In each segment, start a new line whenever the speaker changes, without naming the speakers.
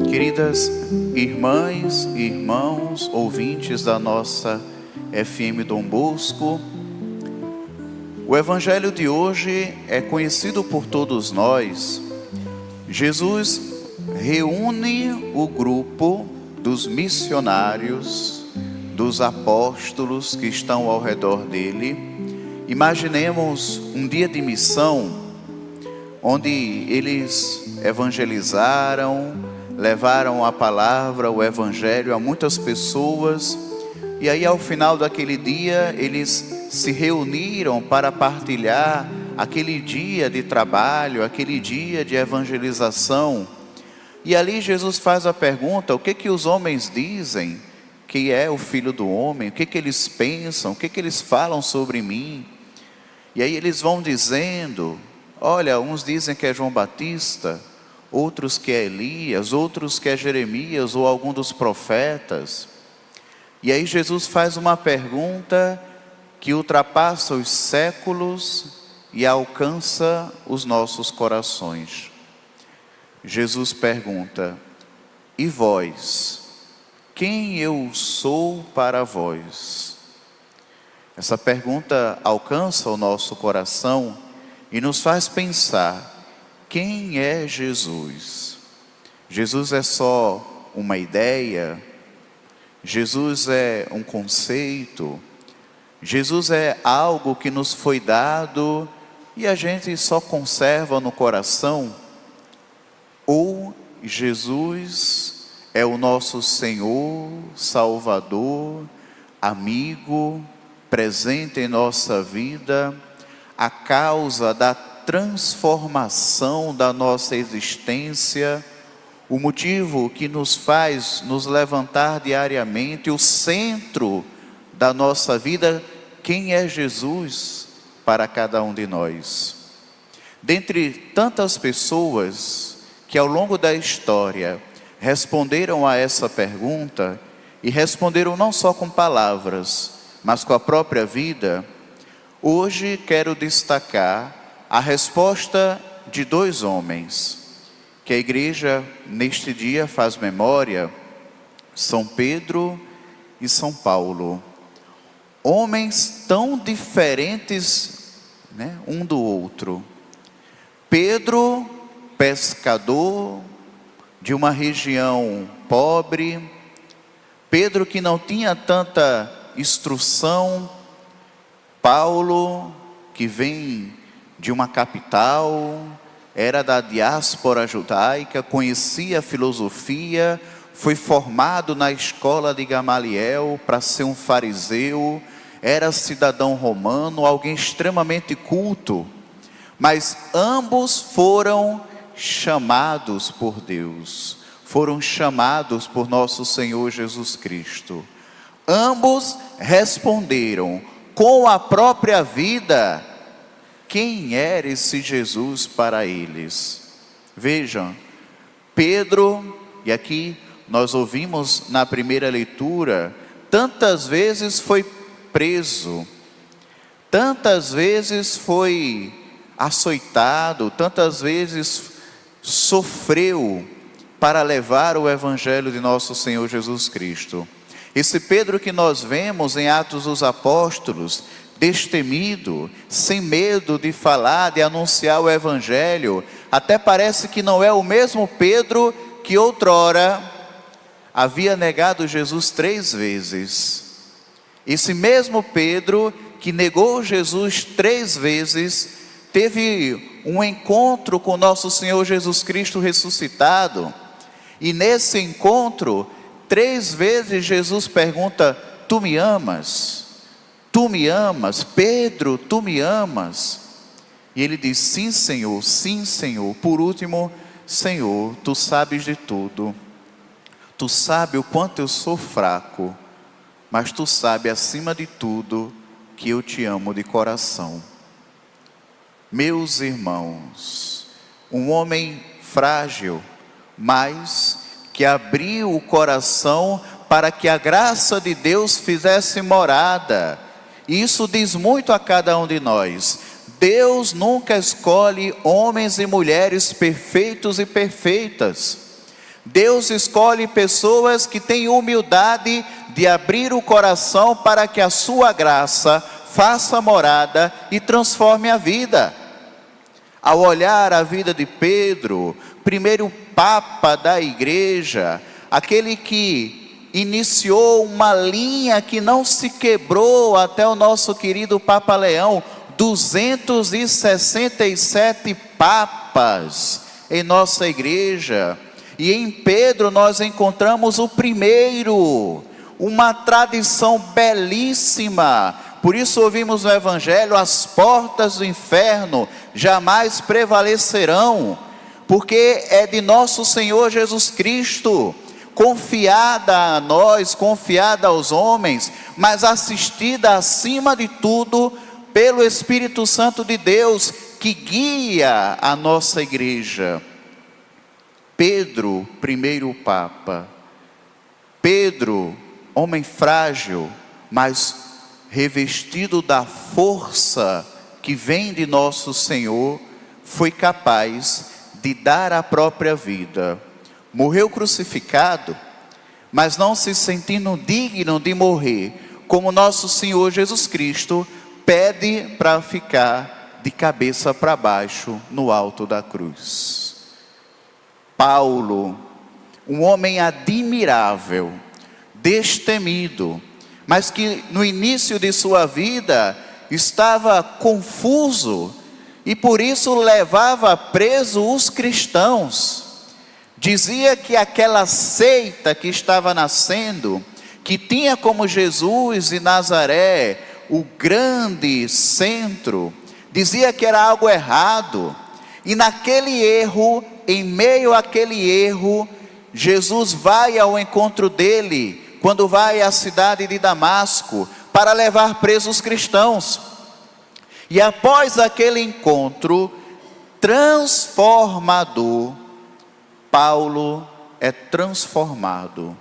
Queridas irmãs e irmãos, ouvintes da nossa FM Dom Bosco, o Evangelho de hoje é conhecido por todos nós. Jesus reúne o grupo dos missionários, dos apóstolos que estão ao redor dele. Imaginemos um dia de missão, onde eles evangelizaram, levaram a palavra, o evangelho a muitas pessoas, e aí ao final daquele dia eles se reuniram para partilhar aquele dia de trabalho, aquele dia de evangelização. E ali Jesus faz a pergunta: o que os homens dizem que é o Filho do Homem? O que eles pensam? O que eles falam sobre mim? E aí eles vão dizendo: olha, uns dizem que é João Batista, outros que é Elias, outros que é Jeremias ou algum dos profetas. E aí Jesus faz uma pergunta que ultrapassa os séculos e alcança os nossos corações. Jesus pergunta: e vós? Quem eu sou para vós? Essa pergunta alcança o nosso coração e nos faz pensar: quem é Jesus? Jesus é só uma ideia? Jesus é um conceito? Jesus é algo que nos foi dado e a gente só conserva no coração? Ou Jesus é o nosso Senhor, Salvador, amigo, presente em nossa vida, a causa da transformação da nossa existência, o motivo que nos faz nos levantar diariamente, o centro da nossa vida? Quem é Jesus para cada um de nós? Dentre tantas pessoas que ao longo da história responderam a essa pergunta, e responderam não só com palavras, mas com a própria vida, hoje quero destacar a resposta de dois homens, que a igreja neste dia faz memória: São Pedro e São Paulo. Homens tão diferentes, um do outro. Pedro, pescador de uma região pobre, Pedro que não tinha tanta instrução, Paulo que vem de uma capital, era da diáspora judaica, conhecia a filosofia, foi formado na escola de Gamaliel para ser um fariseu, era cidadão romano, alguém extremamente culto, mas ambos foram chamados por Deus, foram chamados por nosso Senhor Jesus Cristo. Ambos responderam com a própria vida quem era esse Jesus para eles. Vejam, Pedro, e aqui nós ouvimos na primeira leitura, tantas vezes foi preso, tantas vezes foi açoitado, tantas vezes sofreu para levar o evangelho de nosso Senhor Jesus Cristo. Esse Pedro que nós vemos em Atos dos Apóstolos, destemido, sem medo de falar, de anunciar o evangelho, até parece que não é o mesmo Pedro que outrora havia negado Jesus 3 vezes. Esse mesmo Pedro que negou Jesus 3 vezes, teve um encontro com nosso Senhor Jesus Cristo ressuscitado, e nesse encontro, 3 vezes Jesus pergunta: tu me amas? Tu me amas? Pedro, tu me amas? E ele diz: sim, Senhor, sim, Senhor. Por último: Senhor, tu sabes de tudo, tu sabes o quanto eu sou fraco, mas tu sabes acima de tudo que eu te amo de coração. Meus irmãos, um homem frágil, mas que abriu o coração para que a graça de Deus fizesse morada. Isso diz muito a cada um de nós. Deus nunca escolhe homens e mulheres perfeitos e perfeitas. Deus escolhe pessoas que têm humildade de abrir o coração para que a sua graça faça morada e transforme a vida. Ao olhar a vida de Pedro, primeiro Papa da Igreja, aquele que iniciou uma linha que não se quebrou até o nosso querido Papa Leão, 267 papas em nossa igreja, e em Pedro nós encontramos o primeiro, uma tradição belíssima. Por isso ouvimos no Evangelho: as portas do inferno jamais prevalecerão, porque é de nosso Senhor Jesus Cristo, confiada a nós, confiada aos homens, mas assistida acima de tudo pelo Espírito Santo de Deus, que guia a nossa igreja. Pedro, primeiro Papa. Pedro, homem frágil, mas revestido da força que vem de nosso Senhor, foi capaz de dar a própria vida. Morreu crucificado, mas não se sentindo digno de morrer, como nosso Senhor Jesus Cristo pede para ficar de cabeça para baixo no alto da cruz. Paulo, um homem admirável, destemido, mas que no início de sua vida estava confuso e por isso levava preso os cristãos. Dizia que aquela seita que estava nascendo, que tinha como Jesus de Nazaré o grande centro, dizia que era algo errado. E naquele erro, em meio àquele erro, Jesus vai ao encontro dele, quando vai à cidade de Damasco, para levar presos os cristãos. E após aquele encontro transformador, Paulo é transformado.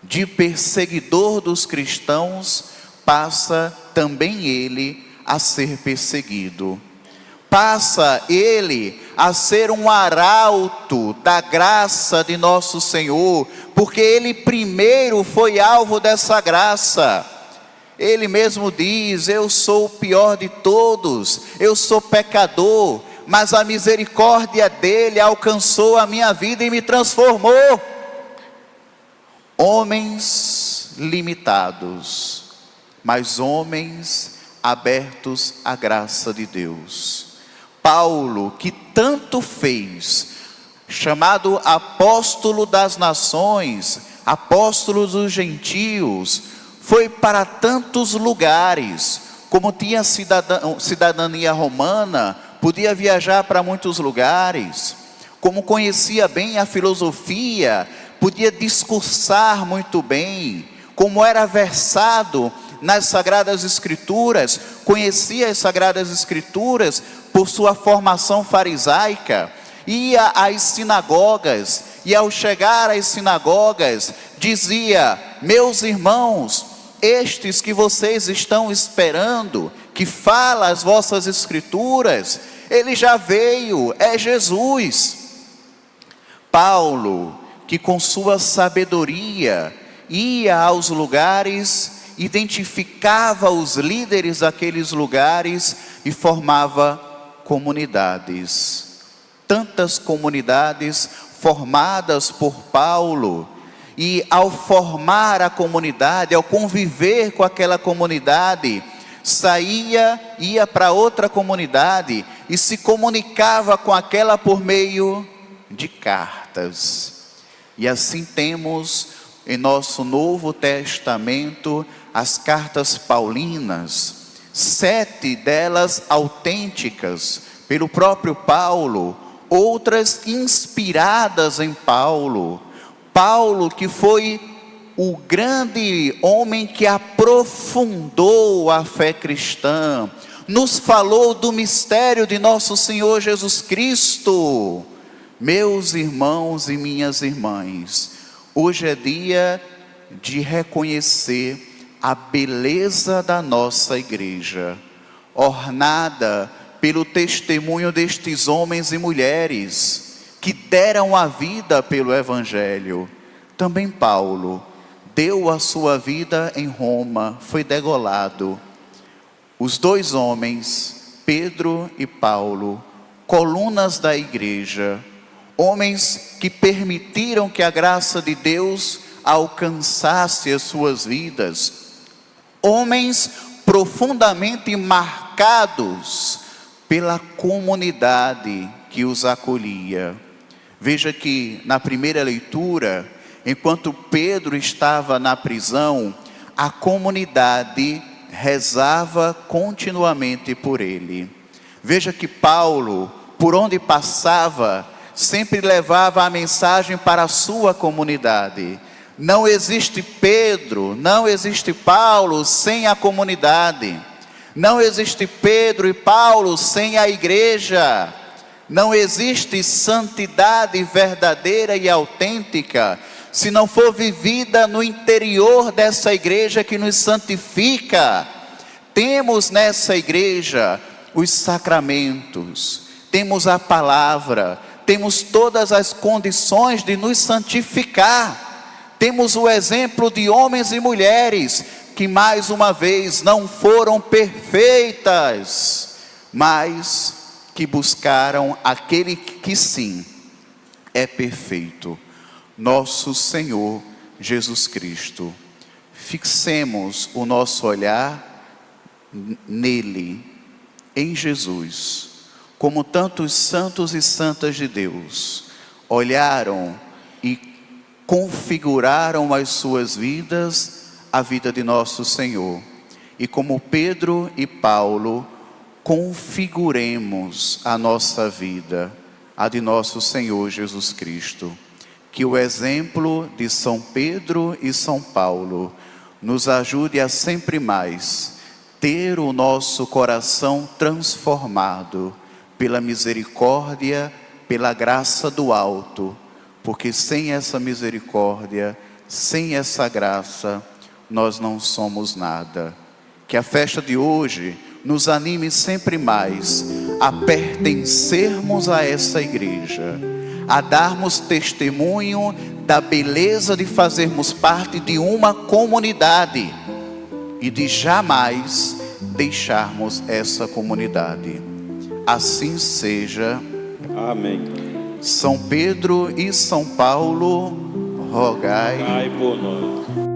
De perseguidor dos cristãos, passa também ele a ser perseguido. Passa ele a ser um arauto da graça de nosso Senhor, porque ele primeiro foi alvo dessa graça. Ele mesmo diz: eu sou o pior de todos, eu sou pecador, mas a misericórdia dele alcançou a minha vida e me transformou. Homens limitados, mas homens abertos à graça de Deus. Paulo, que tanto fez, chamado apóstolo das nações, apóstolo dos gentios, foi para tantos lugares. Como tinha cidadania romana, podia viajar para muitos lugares. Como conhecia bem a filosofia, podia discursar muito bem. Como era versado nas Sagradas Escrituras, conhecia as Sagradas Escrituras por sua formação farisaica, ia às sinagogas, e ao chegar às sinagogas, dizia: meus irmãos, estes que vocês estão esperando, que fala as vossas Escrituras, ele já veio, é Jesus. Paulo, que com sua sabedoria ia aos lugares, identificava os líderes daqueles lugares e formava comunidades. Tantas comunidades formadas por Paulo, e ao formar a comunidade, ao conviver com aquela comunidade, ia para outra comunidade e se comunicava com aquela por meio de cartas. E assim temos em nosso Novo Testamento as cartas paulinas, 7 delas autênticas pelo próprio Paulo, outras inspiradas em Paulo. Paulo, que foi o grande homem que aprofundou a fé cristã, nos falou do mistério de nosso Senhor Jesus Cristo. Meus irmãos e minhas irmãs, hoje é dia de reconhecer a beleza da nossa igreja, ornada pelo testemunho destes homens e mulheres, que deram a vida pelo Evangelho. Também Paulo deu a sua vida em Roma, foi degolado. Os dois homens, Pedro e Paulo, colunas da igreja, homens que permitiram que a graça de Deus alcançasse as suas vidas, homens profundamente marcados pela comunidade que os acolhia. Veja que na primeira leitura, enquanto Pedro estava na prisão, a comunidade rezava continuamente por ele. Veja que Paulo, por onde passava, sempre levava a mensagem para a sua comunidade. Não existe Pedro, não existe Paulo sem a comunidade. Não existe Pedro e Paulo sem a igreja. Não existe santidade verdadeira e autêntica se não for vivida no interior dessa igreja que nos santifica. Temos nessa igreja os sacramentos, temos a palavra, temos todas as condições de nos santificar. Temos o exemplo de homens e mulheres que mais uma vez não foram perfeitas, mas que buscaram aquele que sim é perfeito, nosso Senhor Jesus Cristo. Fixemos o nosso olhar nele, em Jesus, como tantos santos e santas de Deus olharam e configuraram as suas vidas à vida de nosso Senhor. E como Pedro e Paulo, configuremos a nossa vida, a de nosso Senhor Jesus Cristo. Que o exemplo de São Pedro e São Paulo nos ajude a sempre mais ter o nosso coração transformado pela misericórdia, pela graça do alto, porque sem essa misericórdia, sem essa graça, nós não somos nada. Que a festa de hoje nos anime sempre mais a pertencermos a essa igreja, a darmos testemunho da beleza de fazermos parte de uma comunidade e de jamais deixarmos essa comunidade. Assim seja.
Amém.
São Pedro e São Paulo, rogai
por nós.